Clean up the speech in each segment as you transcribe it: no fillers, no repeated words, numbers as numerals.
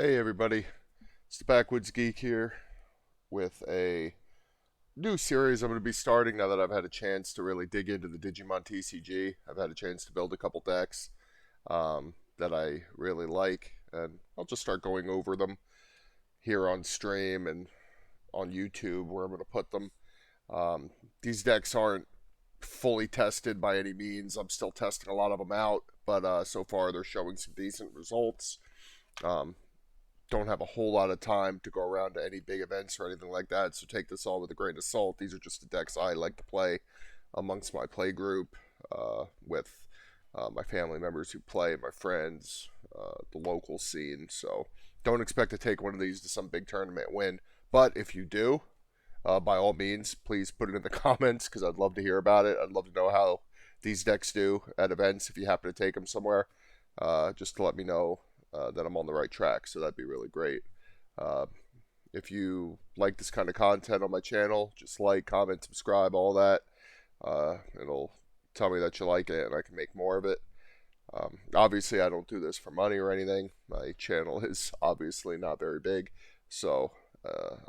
Hey everybody, it's the Backwoods Geek here with a new series I'm going to be starting now that I've had a chance to really dig into the Digimon TCG. I've had a chance to build a couple decks that I really like, and I'll just start going over them here on stream and on YouTube where I'm going to put them. Um, these decks aren't fully tested by any means. I'm still testing a lot of them out, but so far they're showing some decent results. Um, don't have a whole lot of time to go around to any big events or anything like that, so take this all with a grain of salt. These are just the decks I like to play amongst my play group with my family members who play, my friends, the local scene. So don't expect to take one of these to some big tournament win, but if you do, by all means, please put it in the comments because I'd love to hear about it. I'd love to know how these decks do at events if you happen to take them somewhere, just to let me know that I'm on the right track. So that'd be really great. Uh, if you like this kind of content on my channel, just like, comment, subscribe, all that. It'll tell me that you like it and I can make more of it. Obviously, I don't do this for money or anything. My channel is obviously not very big, so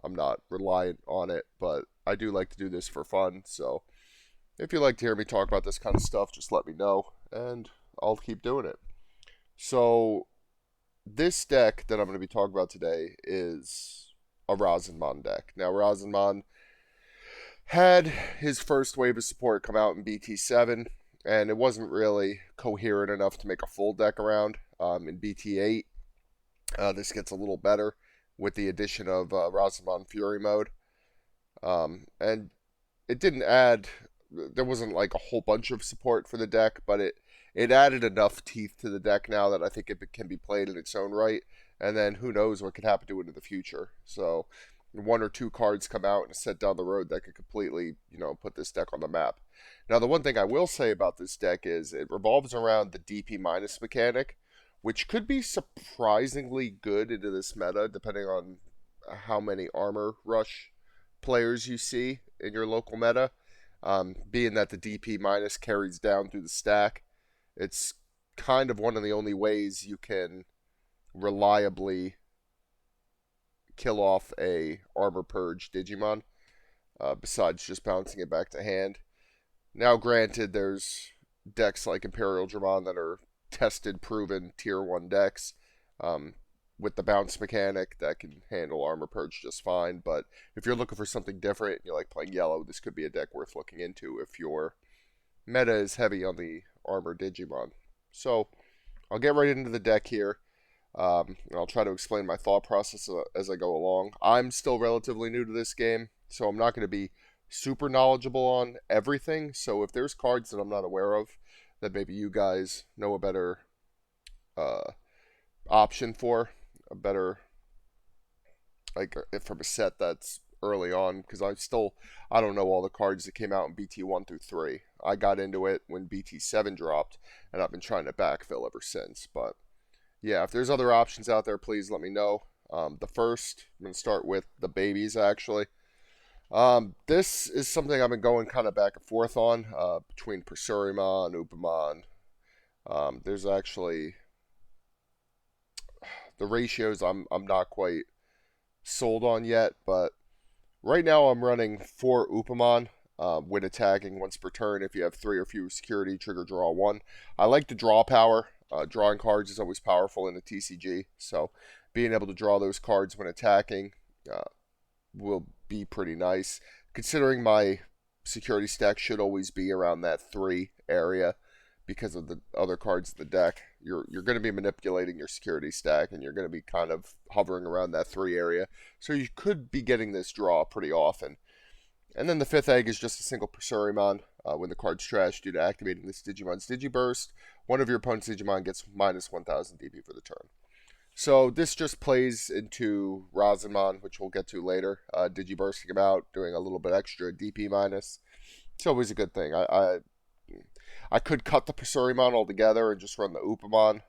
I'm not reliant on it, but I do like to do this for fun. So if you like to hear me talk about this kind of stuff, just let me know, and I'll keep doing it. So this deck that I'm going to be talking about today is a Rasenmon deck. Now, Rasenmon had his first wave of support come out in BT-7, and it wasn't really coherent enough to make a full deck around. In BT-8, this gets a little better with the addition of Rosamon Fury mode. And it didn't add, there wasn't like a whole bunch of support for the deck, but it added enough teeth to the deck now that I think it can be played in its own right. And then who knows what could happen to it in the future. So one or two cards come out and set down the road that could completely, put this deck on the map. Now, the one thing I will say about this deck is it revolves around the DP minus mechanic, which could be surprisingly good into this meta, depending on how many armor rush players you see in your local meta. Being that the DP minus carries down through the stack, it's kind of one of the only ways you can reliably kill off a armor purge Digimon, besides just bouncing it back to hand. Now, granted, there's decks like Imperial Dramon that are tested, proven tier 1 decks with the bounce mechanic that can handle armor purge just fine. But if you're looking for something different, you like playing yellow, this could be a deck worth looking into if your meta is heavy on the armor Digimon. So I'll get right into the deck here. And I'll try to explain my thought process as I go along. I'm still relatively new to this game, so I'm not going to be super knowledgeable on everything. So if there's cards that I'm not aware of that maybe you guys know a better uh, option for, a better, like if from a set that's early on, because I don't know all the cards that came out in BT 1 through 3. I got into it when BT 7 dropped, and I've been trying to backfill ever since. But yeah, if there's other options out there, please let me know. The first, I'm going to start with the babies, actually. This is something I've been going kind of back and forth on between Pursurimon, Upamon. There's actually the ratios I'm not quite sold on yet, but right now I'm running 4 Upamon when attacking once per turn. If you have 3 or fewer security, trigger draw 1. I like the draw power. Drawing cards is always powerful in the TCG, so being able to draw those cards when attacking will be pretty nice. Considering my security stack should always be around that 3 area because of the other cards in the deck, you're going to be manipulating your security stack and you're going to be kind of hovering around that 3 area. So you could be getting this draw pretty often. And then the 5th egg is just a single Pursurimon. When the card's trashed due to activating this Digimon's Digiburst, one of your opponent's Digimon gets minus 1000 DP for the turn. So this just plays into Rasenmon, which we'll get to later. Digibursting him out, doing a little bit extra DP minus. It's always a good thing. I could cut the Pursurimon altogether and just run the Upamon.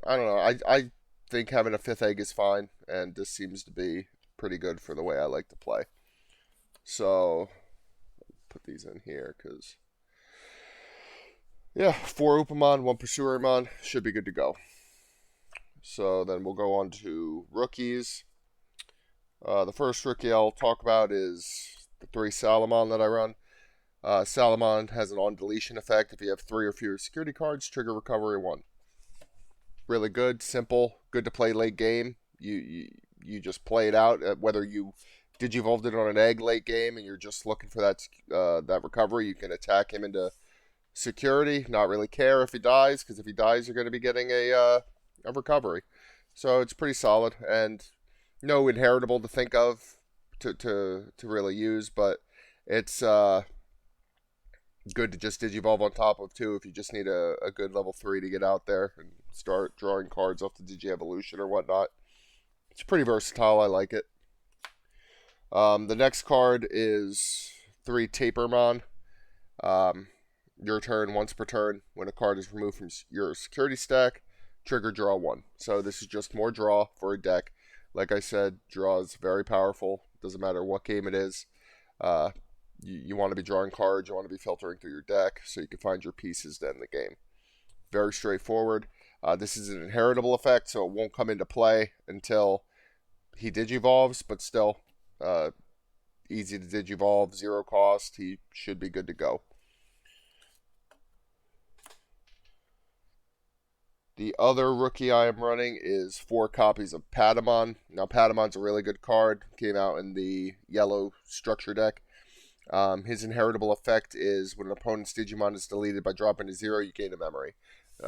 I don't know. I think having a 5th egg is fine, and this seems to be pretty good for the way I like to play. So put these in here because Yeah, 4 Upamon, 1 Pursuermon, should be good to go. So then we'll go on to rookies. The first rookie I'll talk about is the 3 Salamon that I run. Salamon has an on-deletion effect. If you have 3 or fewer security cards, trigger recovery 1. Really good, simple, good to play late game. You just play it out. Whether you Digivolved it on an egg late game and you're just looking for that recovery, you can attack him into security. Not really care if he dies, because if he dies, you're going to be getting a recovery. So it's pretty solid, and no inheritable to think of to really use, but it's good to just Digivolve on top of too if you just need a good level 3 to get out there and start drawing cards off the Digi-evolution or whatnot. It's pretty versatile. I like it. The next card is 3 Tapermon. Your turn, once per turn, when a card is removed from your security stack, trigger draw 1. So this is just more draw for a deck. Like I said, draw is very powerful. Doesn't matter what game it is. You want to be drawing cards, you want to be filtering through your deck so you can find your pieces to end the game. Very straightforward. This is an inheritable effect, so it won't come into play until he Digivolves, but still easy to Digivolve, 0 cost. He should be good to go. The other rookie I am running is 4 copies of Patamon. Now, Patamon's a really good card. Came out in the yellow structure deck. His inheritable effect is when an opponent's Digimon is deleted by dropping to 0, you gain a memory.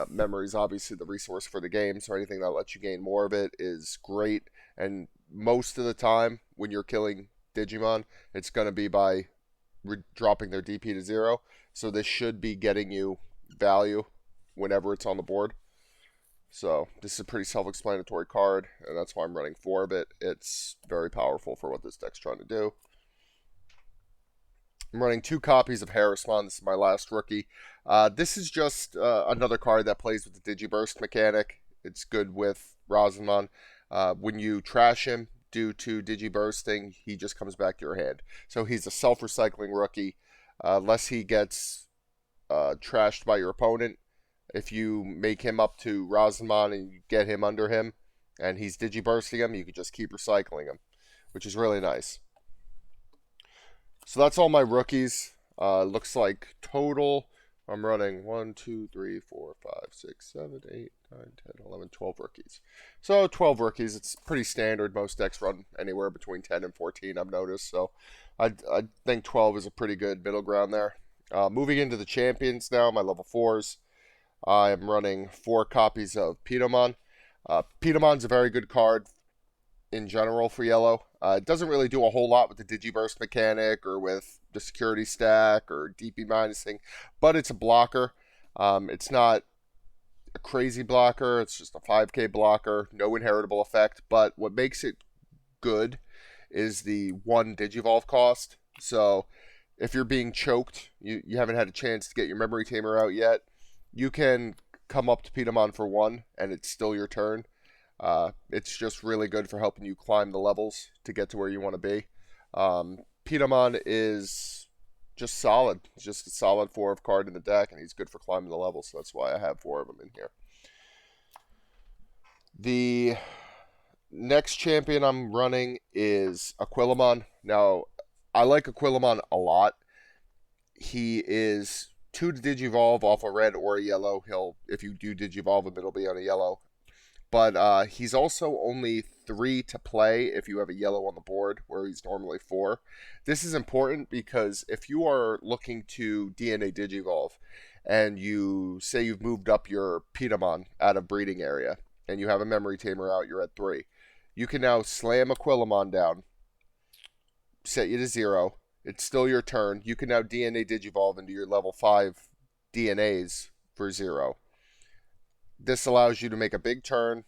Memory is obviously the resource for the game, so anything that lets you gain more of it is great. And most of the time, when you're killing Digimon, it's going to be by dropping their DP to 0. So this should be getting you value whenever it's on the board. So this is a pretty self-explanatory card, and that's why I'm running 4 of it. It's very powerful for what this deck's trying to do. I'm running 2 copies of Rasenmon. This is my last rookie. This is just another card that plays with the Digiburst mechanic. It's good with Rosamon. When you trash him due to Digibursting, he just comes back to your hand. So he's a self-recycling rookie. Unless he gets trashed by your opponent, if you make him up to Rasenmon and you get him under him and he's Digibursting him, you can just keep recycling him, which is really nice. So that's all my rookies. Looks like total I'm running 1, 2, 3, 4, 5, 6, 7, 8, 9, 10, 11, 12 rookies. So 12 rookies. It's pretty standard. Most decks run anywhere between 10 and 14, I've noticed. So I think 12 is a pretty good middle ground there. Moving into the champions now, my level 4s. I'm running 4 copies of Pitomon. Pitomon's a very good card in general for yellow. It doesn't really do a whole lot with the Digiburst mechanic or with the security stack or DP minusing, but it's a blocker. It's not a crazy blocker. It's just a 5k blocker, no inheritable effect, but what makes it good is the 1 Digivolve cost. So if you're being choked, you haven't had a chance to get your memory tamer out yet, you can come up to Pitomon for 1 and it's still your turn. It's just really good for helping you climb the levels to get to where you want to be. Pitomon is just solid. It's just a solid 4 of card in the deck, and he's good for climbing the levels, so that's why I have 4 of them in here. The next champion I'm running is Aquilamon. Now, I like Aquilamon a lot. He is 2 to Digivolve off a red or a yellow. If you do Digivolve him, it'll be on a yellow. But he's also only 3 to play if you have a yellow on the board, where he's normally 4. This is important because if you are looking to DNA Digivolve and you say you've moved up your Pitomon out of breeding area and you have a memory tamer out, you're at 3. You can now slam Aquilamon down, set you to 0. It's still your turn. You can now DNA Digivolve into your level 5 DNAs for 0. This allows you to make a big turn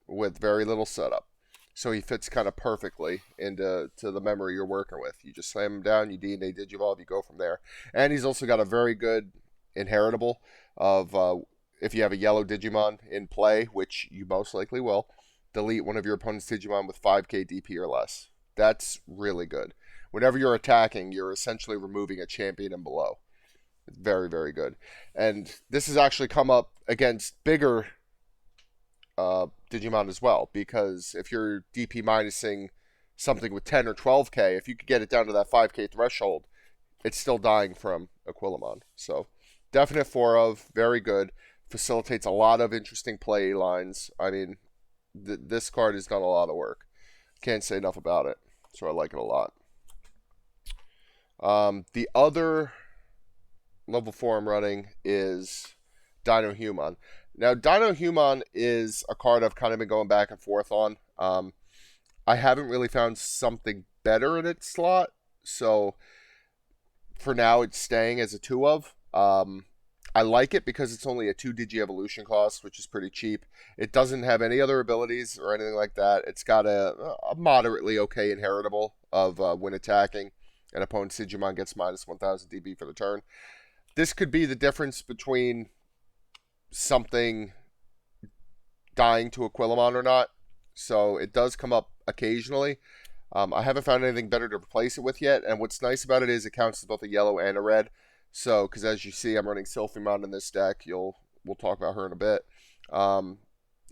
with very little setup. So he fits kind of perfectly into the memory you're working with. You just slam him down, you DNA Digivolve, you go from there. And he's also got a very good inheritable of if you have a yellow Digimon in play, which you most likely will, delete one of your opponent's Digimon with 5k DP or less. That's really good. Whenever you're attacking, you're essentially removing a champion and below. Very, very good. And this has actually come up against bigger Digimon as well, because if you're DP minusing something with 10 or 12k, if you could get it down to that 5k threshold, it's still dying from Aquilamon. So definite 4 of, very good. Facilitates a lot of interesting play lines. I mean, this card has done a lot of work. Can't say enough about it. So I like it a lot. The other level 4 I'm running is Dino Human. Now, Dino Human is a card I've kind of been going back and forth on. I haven't really found something better in its slot, so for now it's staying as a 2 of. I like it because it's only a 2 Digi evolution cost, which is pretty cheap. It doesn't have any other abilities or anything like that. It's got a moderately okay inheritable of when attacking, an opponent's Digimon gets minus 1000 DB for the turn. This could be the difference between something dying to Aquilamon or not. So it does come up occasionally. I haven't found anything better to replace it with yet. And what's nice about it is it counts as both a yellow and a red. So, because as you see, I'm running Sylphimon in this deck. We'll talk about her in a bit.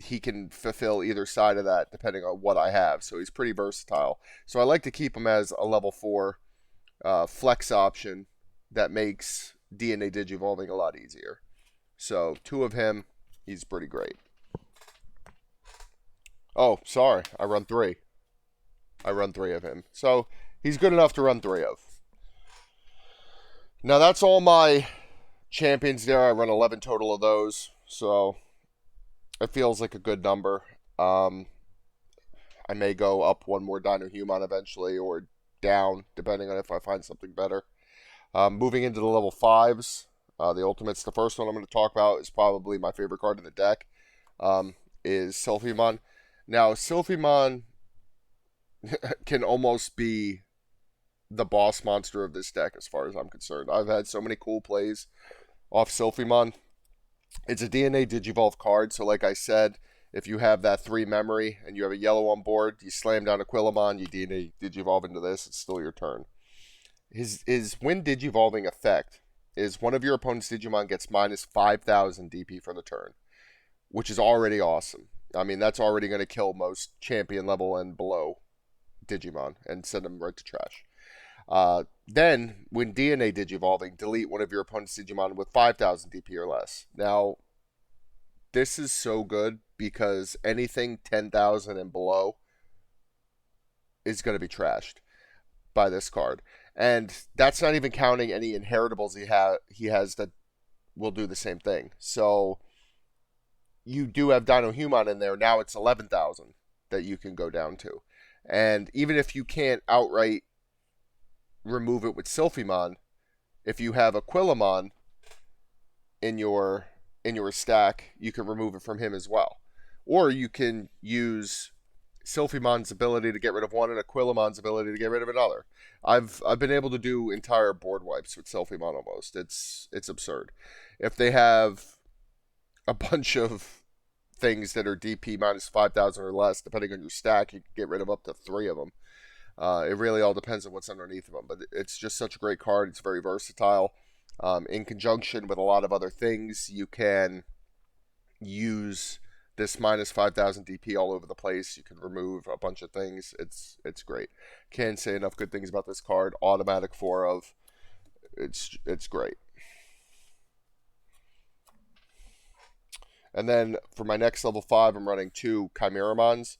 He can fulfill either side of that depending on what I have. So he's pretty versatile. So I like to keep him as a level 4 flex option that makes DNA Digivolving a lot easier. So 2 of him, he's pretty great. Oh, sorry, I run 3. I run 3 of him. So he's good enough to run 3 of. Now that's all my champions there. I run 11 total of those. So it feels like a good number. I may go up one more Dino Human eventually or down, depending on if I find something better. Moving into the level 5s. The Ultimates, the first one I'm going to talk about is probably my favorite card in the deck, is Sylphimon. Now, Sylphimon can almost be the boss monster of this deck as far as I'm concerned. I've had so many cool plays off Sylphimon. It's a DNA Digivolve card, so like I said, if you have that 3 memory and you have a yellow on board, you slam down Aquilamon, you DNA Digivolve into this, it's still your turn. His when Digivolving effect is one of your opponent's Digimon gets minus 5,000 DP for the turn, which is already awesome. I mean, that's already going to kill most champion level and below Digimon and send them right to trash. Then, when DNA Digivolving, delete one of your opponent's Digimon with 5,000 DP or less. Now, this is so good because anything 10,000 and below is going to be trashed by this card. And that's not even counting any inheritables he has that will do the same thing. So you do have Dino Human in there. Now it's 11,000 that you can go down to. And even if you can't outright remove it with Sylphimon, if you have Aquilamon in your stack, you can remove it from him as well. Or you can use Sylphimon's ability to get rid of one and Aquilamon's ability to get rid of another. I've been able to do entire board wipes with Sylphimon almost. It's absurd. If they have a bunch of things that are DP minus 5,000 or less, depending on your stack, you can get rid of up to 3 of them. It really all depends on what's underneath of them, but it's just such a great card. It's very versatile. In conjunction with a lot of other things, you can use this minus 5,000 DP all over the place. You can remove a bunch of things. It's great. Can't say enough good things about this card. Automatic 4 of. It's great. And then for my next level 5, I'm running 2 Chimeramons.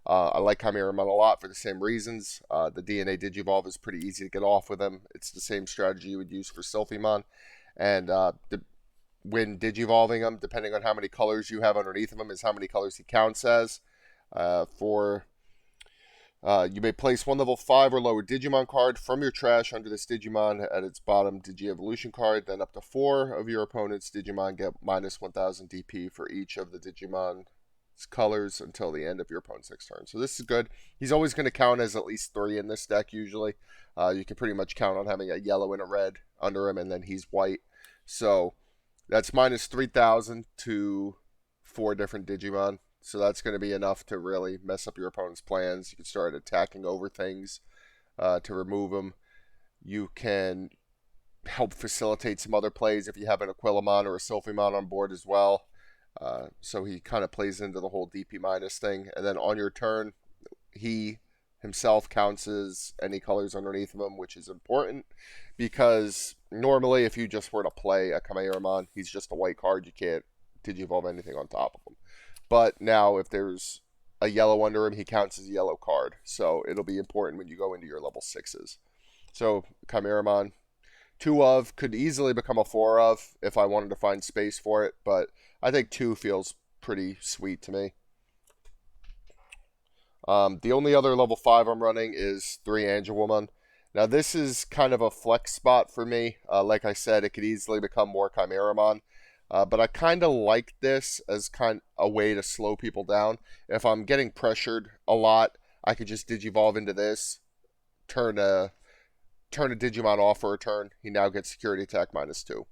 I like Chimeramon a lot for the same reasons. The DNA Digivolve is pretty easy to get off with them. It's the same strategy you would use for Sylphimon. And when Digivolving them, depending on how many colors you have underneath of them, is how many colors he counts as. You may place 1 level 5 or lower Digimon card from your trash under this Digimon at its bottom Digi-evolution card. Then up to 4 of your opponent's Digimon get minus 1,000 DP for each of the Digimon's colors until the end of your opponent's next turn. So this is good. He's always going to count as at least 3 in this deck usually. You can pretty much count on having a yellow and a red under him, and then he's white. So that's minus 3,000 to 4 different Digimon. So that's going to be enough to really mess up your opponent's plans. You can start attacking over things to remove them. You can help facilitate some other plays if you have an Aquilamon or a Sylphimon on board as well. So he kind of plays into the whole DP minus thing. And then on your turn, he himself counts as any colors underneath of him, which is important because normally if you just were to play a Chimeramon, he's just a white card. You can't Digivolve anything on top of him. But now if there's a yellow under him, he counts as a yellow card. So it'll be important when you go into your level 6s. So Chimeramon, 2 of, could easily become a 4 of if I wanted to find space for it, but I think 2 feels pretty sweet to me. The only other level 5 I'm running is 3 Angelwoman. Now this is kind of a flex spot for me. Like I said, it could easily become more Chimeramon. But I kind of like this as kind of a way to slow people down. If I'm getting pressured a lot, I could just Digivolve into this, turn a Digimon off for a turn. He now gets security attack -2.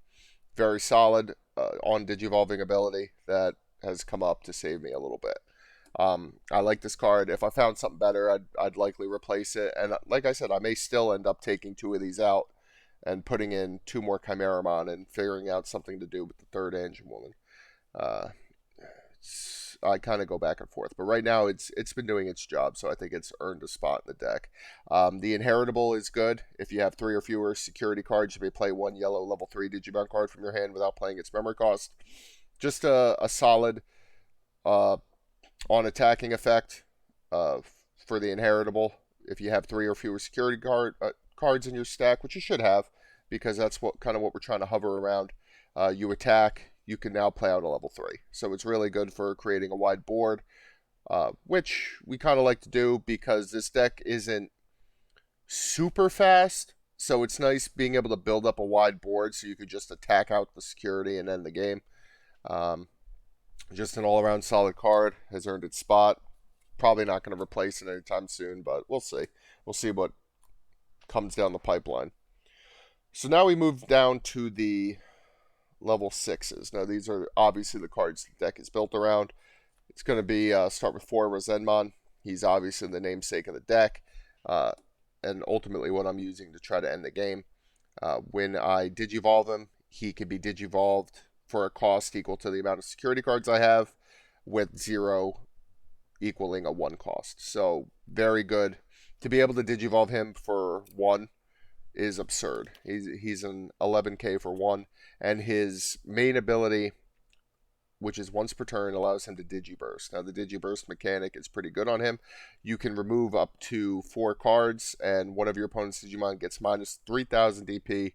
Very solid on Digivolving ability that has come up to save me a little bit. I like this card. If I found something better, I'd likely replace it. And like I said, I may still end up taking 2 of these out and putting in 2 more Chimeramon and figuring out something to do with the 3rd Angelwoman. I kind of go back and forth, but right now it's been doing its job, so I think it's earned a spot in the deck. The Inheritable is good. If you have 3 or fewer security cards, you may play 1 yellow level 3 Digimon card from your hand without playing its memory cost. Just a solid on attacking effect for the Inheritable. If you have 3 or fewer security cards in your stack, which you should have, because that's what we're trying to hover around. You attack, you can now play out a level 3. So it's really good for creating a wide board, which we kind of like to do because this deck isn't super fast. So it's nice being able to build up a wide board so you could just attack out the security and end the game. Just an all-around solid card, has earned its spot. Probably not going to replace it anytime soon, but we'll see. We'll see what comes down the pipeline. So now we move down to the level 6s. Now these are obviously the cards the deck is built around. It's going to be start with 4 Rasenmon. He's obviously the namesake of the deck, and ultimately what I'm using to try to end the game. When I Digivolve him, he can be Digivolved for a cost equal to the amount of security cards I have, with 0 equaling a 1 cost. So very good. To be able to Digivolve him for 1 is absurd. He's an 11k for 1, and his main ability, which is once per turn, allows him to Digiburst. Now the Digiburst mechanic is pretty good on him. You can remove up to 4 cards, and one of your opponent's Digimon gets minus 3000 DP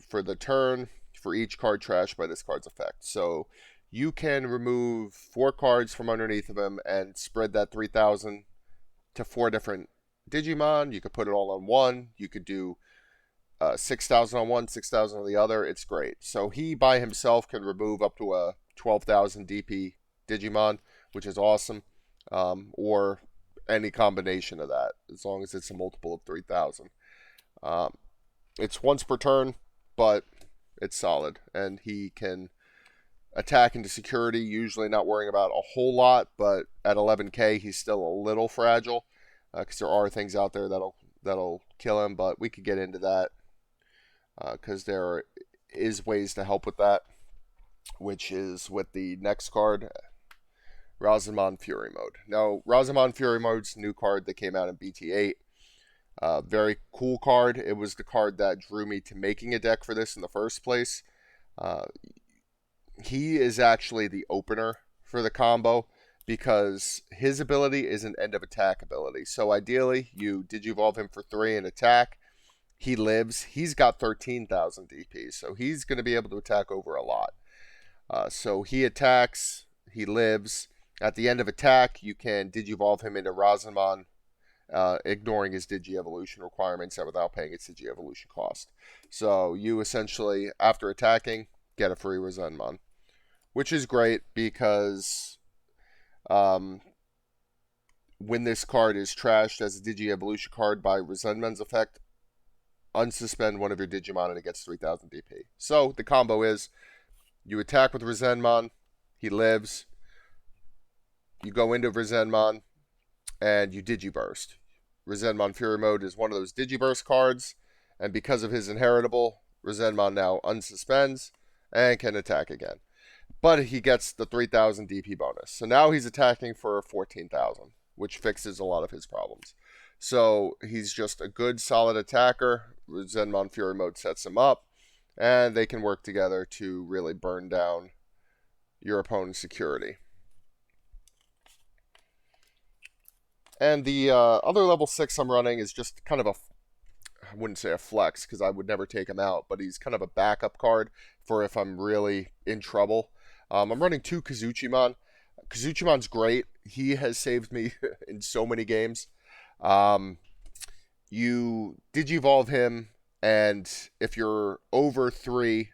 for the turn for each card trashed by this card's effect. So you can remove 4 cards from underneath of him and spread that 3000 to 4 different Digimon. You could put it all on one. You could do 6,000 on one, 6,000 on the other. It's great. So he by himself can remove up to a 12,000 DP Digimon, which is awesome. Or any combination of that, as long as it's a multiple of 3,000. It's once per turn, but it's solid. And he can attack into security, usually not worrying about a whole lot, but at 11k he's still a little fragile because there are things out there that'll kill him, but we could get into that because there is ways to help with that, which is with the next card, Rasenmon Fury Mode. Now, Rasenmon Fury Mode's a new card that came out in BT-8. Very cool card. It was the card that drew me to making a deck for this in the first place. He is actually the opener for the combo because his ability is an end of attack ability. So ideally, you Digivolve him for 3 and attack. He lives. He's got 13,000 DP, so he's going to be able to attack over a lot. So he attacks. He lives. At the end of attack, you can Digivolve him into Rosamon, ignoring his Digi-evolution requirements and without paying its Digi-evolution cost. So you essentially, after attacking, get a free Rasenmon, which is great because when this card is trashed as a Digi-evolution card by Rasenmon's effect, unsuspend one of your Digimon and it gets 3,000 DP. So the combo is you attack with Rasenmon, he lives, you go into Rasenmon, and you Digiburst. Rasenmon Fury Mode is one of those Digiburst cards, And because of his inheritable, Rasenmon now unsuspends and can attack again. But he gets the 3,000 DP bonus. So now he's attacking for 14,000, which fixes a lot of his problems. So he's just a good, solid attacker. Rasenmon Fury Mode sets him up, and they can work together to really burn down your opponent's security. And the other level 6 I'm running is just kind of I wouldn't say a flex because I would never take him out, but he's kind of a backup card for if I'm really in trouble. I'm running 2 Kazuchimon. Kazuchimon's great. He has saved me in so many games. You Digivolve him, and if you're over 3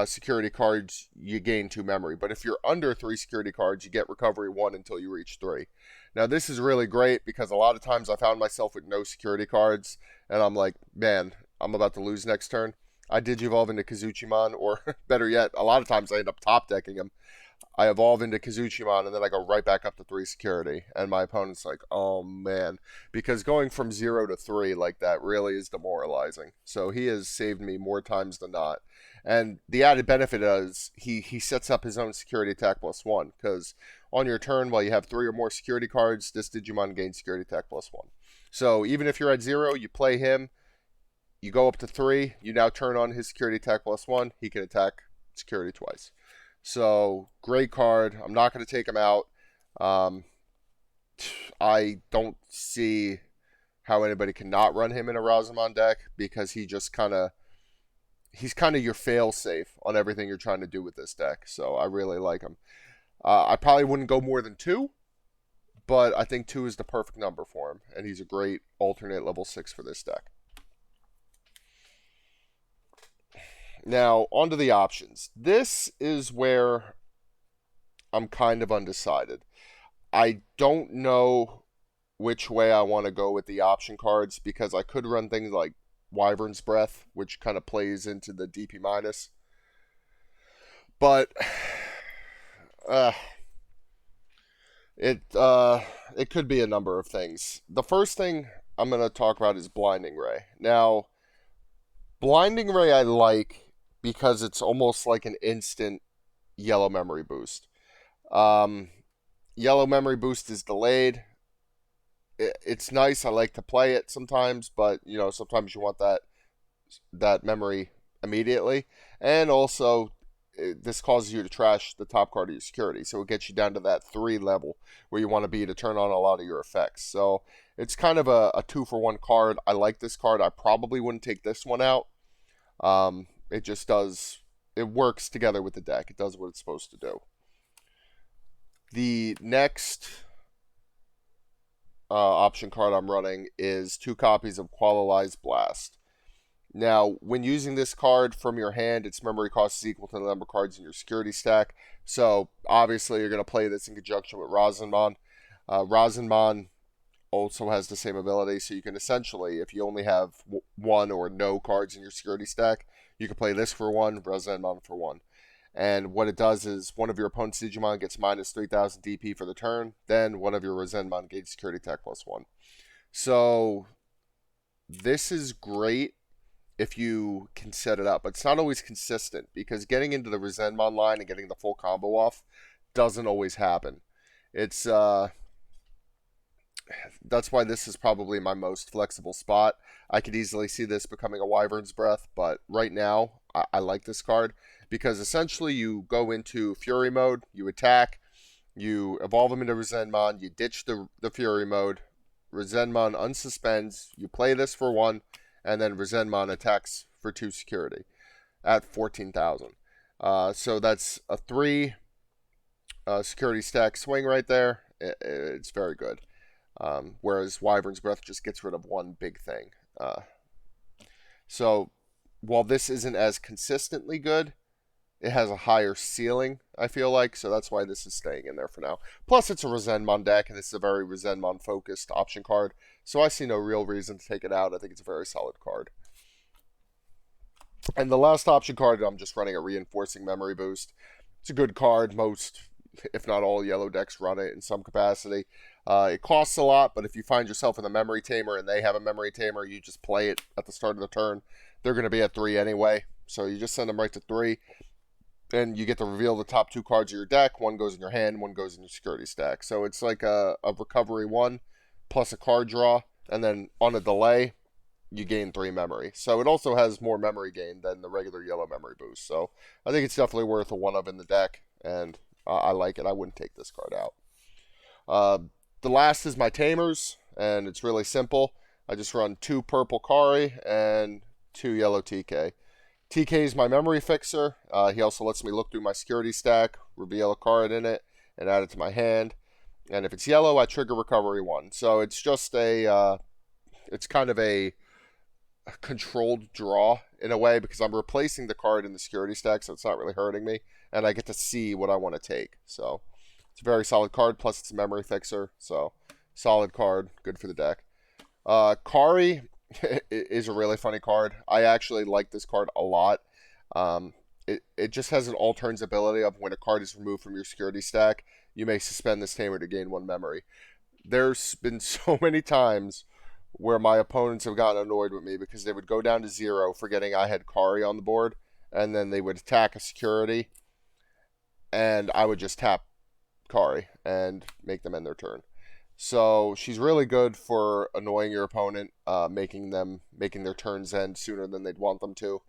security cards, you gain 2 memory. But if you're under 3 security cards, you get recovery 1 until you reach 3. Now, this is really great because a lot of times I found myself with no security cards, and I'm like, man, I'm about to lose next turn. I Digivolve into Kazuchimon, or better yet, a lot of times I end up top decking him. I evolve into Kazuchimon, and then I go right back up to 3 security. And my opponent's like, oh, man. Because going from 0 to 3 like that really is demoralizing. So he has saved me more times than not. And the added benefit is he sets up his own security attack +1. Because on your turn, while you have 3 or more security cards, this Digimon gains security attack +1. So even if you're at 0, you play him. You go up to 3. You now turn on his security attack +1. He can attack security twice. So, great card. I'm not going to take him out. I don't see how anybody cannot run him in a Rosamon deck because he's kind of your fail-safe on everything you're trying to do with this deck. So, I really like him. I probably wouldn't go more than 2, but I think 2 is the perfect number for him. And he's a great alternate level 6 for this deck. Now, onto the options. This is where I'm kind of undecided. I don't know which way I want to go with the option cards because I could run things like Wyvern's Breath, which kind of plays into the DP minus. But it could be a number of things. The first thing I'm going to talk about is Blinding Ray. Now, Blinding Ray I like because it's almost like an instant yellow memory boost. Yellow memory boost is delayed. It's nice. I like to play it sometimes, but sometimes you want that memory immediately. And also, this causes you to trash the top card of your security, so it gets you down to that 3 level where you want to be to turn on a lot of your effects. So it's kind of a 2-for-1 card. I like this card. I probably wouldn't take this one out. It just does, it works together with the deck. It does what it's supposed to do. The next option card I'm running is 2 copies of Qualily's Blast. Now, when using this card from your hand, its memory cost is equal to the number of cards in your security stack. So, obviously, you're going to play this in conjunction with Rasenmon. Rasenmon also has the same ability, so you can essentially, if you only have 1 or no cards in your security stack, you can play this for 1, Rasenmon for 1. And what it does is one of your opponent's Digimon gets minus 3,000 DP for the turn, then one of your Rasenmon gains security attack +1. So, this is great if you can set it up. But it's not always consistent because getting into the Rasenmon line and getting the full combo off doesn't always happen. It's that's why this is probably my most flexible spot. I could easily see this becoming a Wyvern's Breath, but right now I like this card because essentially you go into Fury mode, you attack, you evolve them into Rasenmon, you ditch the Fury mode, Rasenmon unsuspends, you play this for 1, and then Rasenmon attacks for 2 security at 14,000. So that's a 3 security stack swing right there. It's very good. Whereas Wyvern's Breath just gets rid of 1 big thing. So while this isn't as consistently good, it has a higher ceiling, I feel like. So that's why this is staying in there for now. Plus, it's a Rasenmon deck, and it's a very Rasenmon-focused option card. So I see no real reason to take it out. I think it's a very solid card. And the last option card, I'm just running a Reinforcing Memory Boost. It's a good card. Most, if not all, yellow decks run it in some capacity. It costs a lot, but if you find yourself in a memory tamer and they have a memory tamer, you just play it at the start of the turn. They're going to be at 3 anyway, so you just send them right to 3. And you get to reveal the top 2 cards of your deck. One goes in your hand, one goes in your security stack. So it's like a recovery 1 plus a card draw, and then on a delay, you gain 3 memory. So it also has more memory gain than the regular yellow memory boost. So I think it's definitely worth a 1 of in the deck, and I like it. I wouldn't take this card out. The last is my Tamers, and it's really simple. I just run 2 purple Kari and 2 yellow TK. TK is my memory fixer. He also lets me look through my security stack, reveal a card in it, and add it to my hand. And if it's yellow, I trigger recovery 1. So it's just it's kind of a controlled draw in a way because I'm replacing the card in the security stack, so it's not really hurting me, and I get to see what I want to take. So it's a very solid card, plus it's a memory fixer, so solid card, good for the deck. Kari is a really funny card. I actually like this card a lot. It just has an all turns ability of when a card is removed from your security stack, you may suspend this tamer to gain 1 memory. There's been so many times where my opponents have gotten annoyed with me because they would go down to 0 forgetting I had Kari on the board, and then they would attack a security, and I would just tap Kari and make them end their turn. So she's really good for annoying your opponent, making their turns end sooner than they'd want them to.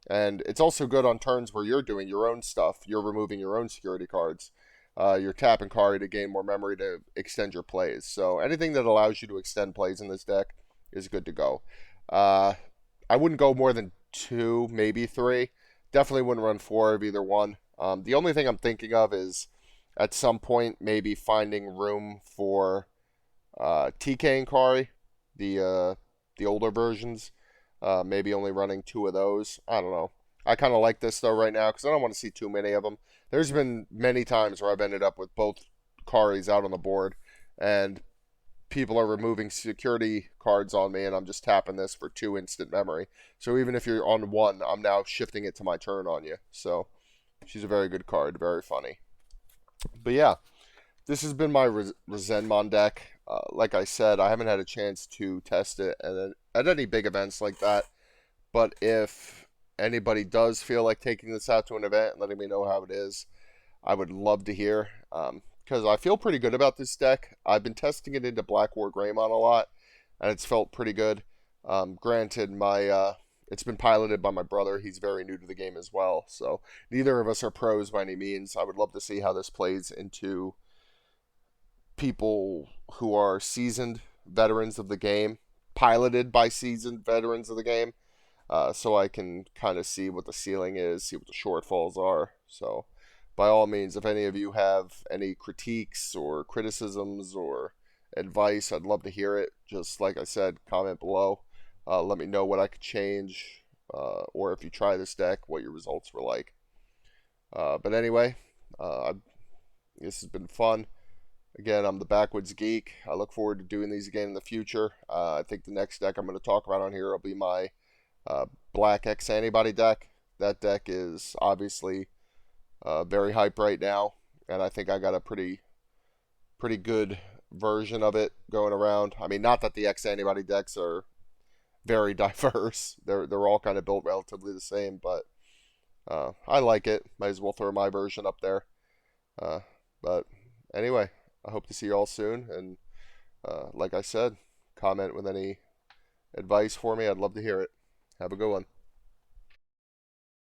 And it's also good on turns where you're doing your own stuff. You're removing your own security cards. You're tapping Kari to gain more memory to extend your plays. So anything that allows you to extend plays in this deck is good to go. I wouldn't go more than 2, maybe 3. Definitely wouldn't run 4 of either one. The only thing I'm thinking of is at some point maybe finding room for TK and Kari, the older versions. Maybe only running 2 of those. I don't know. I kind of like this though right now because I don't want to see too many of them. There's been many times where I've ended up with both Karis out on the board, and people are removing security cards on me, and I'm just tapping this for 2 instant memory. So even if you're on 1, I'm now shifting it to my turn on you. So she's a very good card, very funny. But yeah, this has been my Rasenmon deck. Like I said, I haven't had a chance to test it at any big events like that. But if anybody does feel like taking this out to an event and letting me know how it is, I would love to hear. Because I feel pretty good about this deck. I've been testing it into Black War Greymon a lot, and it's felt pretty good. Granted, it's been piloted by my brother. He's very new to the game as well, so neither of us are pros by any means. I would love to see how this plays into people who are seasoned veterans of the game, piloted by seasoned veterans of the game, so I can kind of see what the ceiling is, see what the shortfalls are. So by all means, if any of you have any critiques or criticisms or advice, I'd love to hear it. Just like I said, comment below. Let me know what I could change, or if you try this deck, what your results were like. But anyway, this has been fun. Again, I'm the Backwoods Geek. I look forward to doing these again in the future. I think the next deck I'm going to talk about on here will be my Black X Antibody deck. That deck is obviously very hype right now, and I think I got a pretty good version of it going around. I mean, not that the X Antibody decks are very diverse. They're all kind of built relatively the same, but I like it. Might as well throw my version up there. But anyway, I hope to see you all soon, and like I said, comment with any advice for me. I'd love to hear it. Have a good one.